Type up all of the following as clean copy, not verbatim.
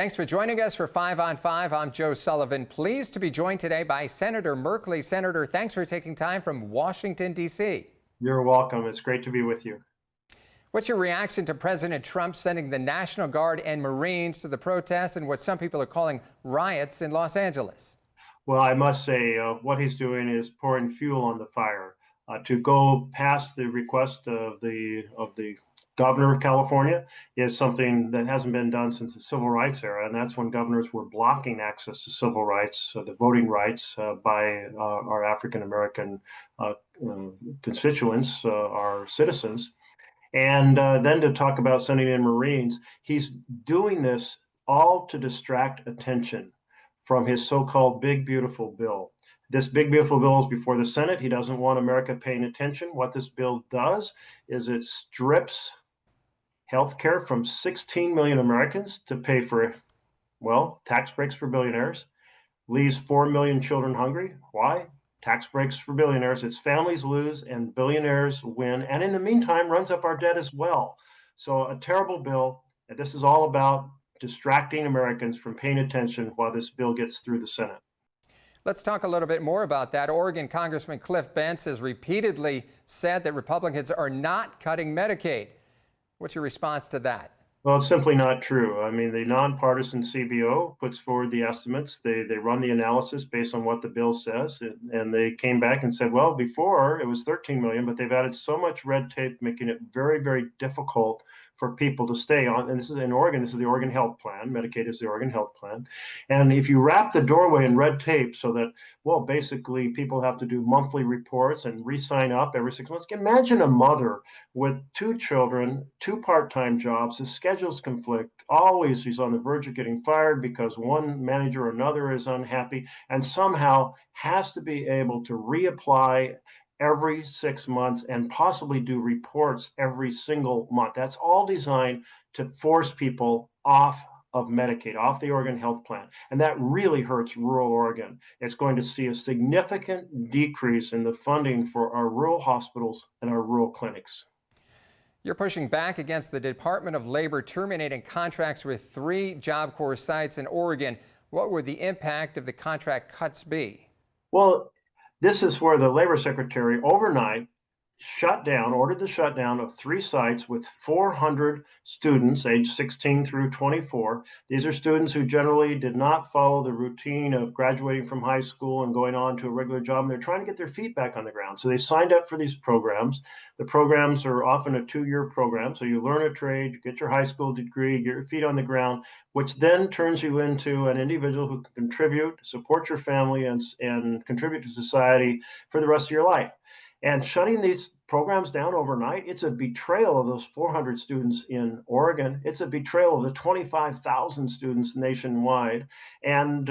Thanks for joining us for 5 on 5. I'm Joe Sullivan. Pleased to be joined today by Senator Merkley. Senator, thanks for taking time from Washington, D.C. You're welcome. It's great to be with you. What's your reaction to President Trump sending the National Guard and Marines to the protests and what some people are calling riots in Los Angeles? Well, I must say what he's doing is pouring fuel on the fire. To go past the request of the governor of California is something that hasn't been done since the civil rights era, and that's when governors were blocking access to civil rights, the voting rights by our African American constituents, our citizens. And then to talk about sending in Marines, he's doing this all to distract attention from his so-called big, beautiful bill. This big, beautiful bill is before the Senate. He doesn't want America paying attention. What this bill does is it strips health care from 16 million Americans to pay for, well, tax breaks for billionaires, leaves 4 million children hungry. Why? Tax breaks for billionaires. It's families lose and billionaires win. And in the meantime, runs up our debt as well. So a terrible bill. And this is all about distracting Americans from paying attention while this bill gets through the Senate. Let's talk a little bit more about that. Oregon Congressman Cliff Bentz has repeatedly said that Republicans are not cutting Medicaid. What's your response to that? Well, it's simply not true. I mean, the nonpartisan CBO puts forward the estimates. They run the analysis based on what the bill says, and they came back and said, well, before it was 13 million, but they've added so much red tape, making it very, very difficult for people to stay on. And this is in Oregon. This is the Oregon Health Plan. Medicaid is the Oregon Health Plan. And if you wrap the doorway in red tape so that, well, basically people have to do monthly reports and re-sign up every 6 months. Imagine a mother with 2 children, 2 part-time jobs, his schedules conflict. Always she's on the verge of getting fired because one manager or another is unhappy and somehow has to be able to reapply every 6 months and possibly do reports every single month. That's all designed to force people off of Medicaid, off the Oregon Health Plan. And that really hurts rural Oregon. It's going to see a significant decrease in the funding for our rural hospitals and our rural clinics. You're pushing back against the Department of Labor terminating contracts with 3 Job Corps sites in Oregon. What would the impact of the contract cuts be? Well, this is where the labor secretary overnight ordered the shutdown of 3 sites with 400 students aged 16 through 24. These are students who generally did not follow the routine of graduating from high school and going on to a regular job. And they're trying to get their feet back on the ground. So they signed up for these programs. The programs are often a 2-year program. So you learn a trade, you get your high school degree, get your feet on the ground, which then turns you into an individual who can contribute, support your family, and contribute to society for the rest of your life. And shutting these programs down overnight, it's a betrayal of those 400 students in Oregon. It's a betrayal of the 25,000 students nationwide. And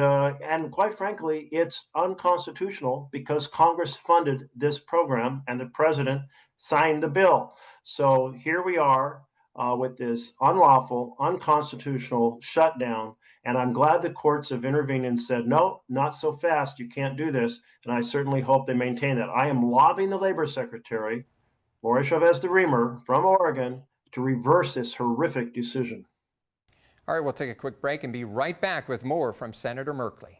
quite frankly, it's unconstitutional because Congress funded this program and the president signed the bill. So here we are with this unlawful, unconstitutional shutdown. And I'm glad the courts have intervened and said, no, not so fast. You can't do this. And I certainly hope they maintain that. I am lobbying the labor secretary, Lori Chavez DeRemer from Oregon, to reverse this horrific decision. All right, we'll take a quick break and be right back with more from Senator Merkley.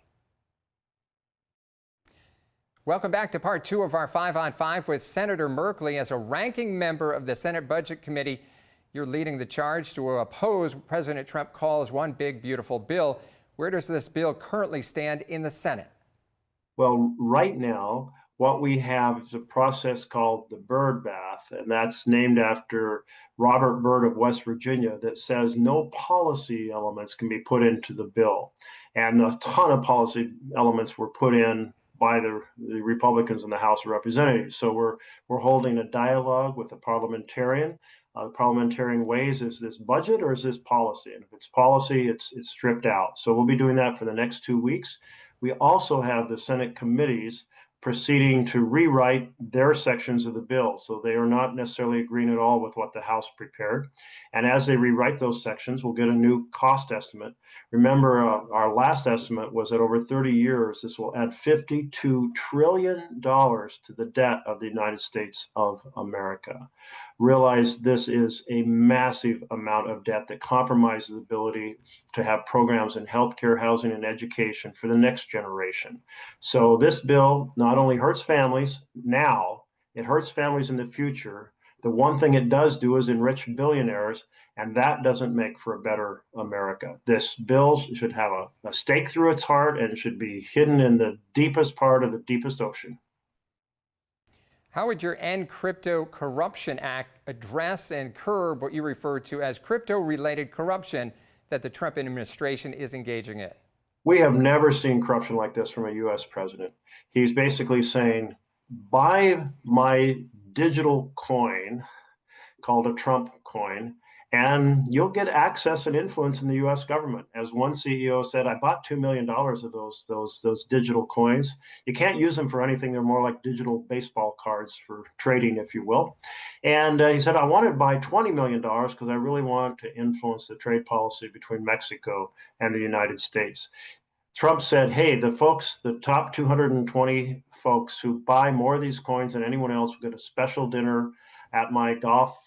Welcome back to part 2 of our 5 on 5 with Senator Merkley. As a ranking member of the Senate Budget Committee, you're leading the charge to oppose what President Trump calls one big, beautiful bill. Where does this bill currently stand in the Senate? Well, right now, what we have is a process called the Byrd Bath, and that's named after Robert Byrd of West Virginia, that says no policy elements can be put into the bill. And a ton of policy elements were put in by the Republicans in the House of Representatives. So we're holding a dialogue with a parliamentarian. The parliamentarian weighs, is this budget or is this policy? And if it's policy, it's stripped out. So we'll be doing that for the next 2 weeks. We also have the Senate committees proceeding to rewrite their sections of the bill. So they are not necessarily agreeing at all with what the House prepared. And as they rewrite those sections, we'll get a new cost estimate. Remember, our last estimate was that over 30 years, this will add $52 trillion to the debt of the United States of America. Realize this is a massive amount of debt that compromises the ability to have programs in healthcare, housing, and education for the next generation. So this bill not only hurts families now, it hurts families in the future. The one thing it does do is enrich billionaires, and that doesn't make for a better America. This bill should have a stake through its heart and should be hidden in the deepest part of the deepest ocean. How would your End Crypto Corruption Act address and curb what you refer to as crypto-related corruption that the Trump administration is engaging in? We have never seen corruption like this from a U.S. president. He's basically saying, buy my digital coin, called a Trump coin, and you'll get access and influence in the U.S. government. As one CEO said, I bought $2 million of those digital coins. You can't use them for anything. They're more like digital baseball cards for trading, if you will. And he said, I want to buy $20 million because I really want to influence the trade policy between Mexico and the United States. Trump said, hey, the top 220 folks who buy more of these coins than anyone else will get a special dinner at my golf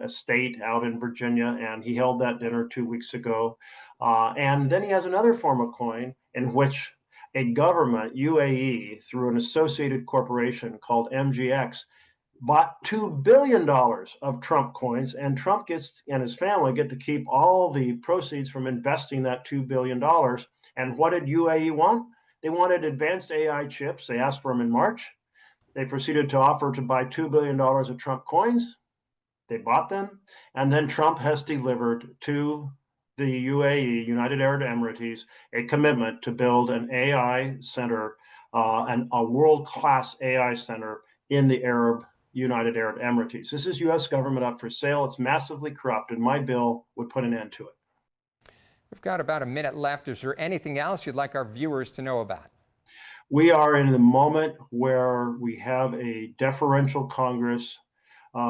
estate out in Virginia, and he held that dinner 2 weeks ago. And then he has another form of coin in which a government, UAE, through an associated corporation called MGX, bought $2 billion of Trump coins, and Trump and his family get to keep all the proceeds from investing that $2 billion. And what did UAE want? They wanted advanced AI chips. They asked for them in March. They proceeded to offer to buy $2 billion of Trump coins. They bought them, and then Trump has delivered to the UAE, United Arab Emirates, a commitment to build an AI center, and a world-class AI center in the United Arab Emirates. This is U.S. government up for sale. It's massively corrupt, and my bill would put an end to it. We've got about a minute left. Is there anything else you'd like our viewers to know about? We are in the moment where we have a deferential Congress,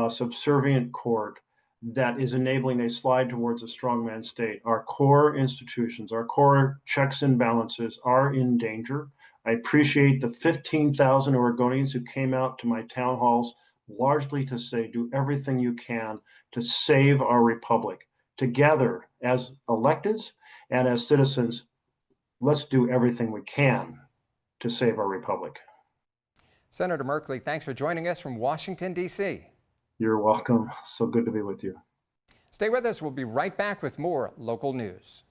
subservient court that is enabling a slide towards a strongman state. Our core institutions, our core checks and balances are in danger. I appreciate the 15,000 Oregonians who came out to my town halls largely to say, do everything you can to save our republic. Together, as electeds and as citizens, let's do everything we can to save our republic. Senator Merkley, thanks for joining us from Washington, D.C. You're welcome. So good to be with you. Stay with us. We'll be right back with more local news.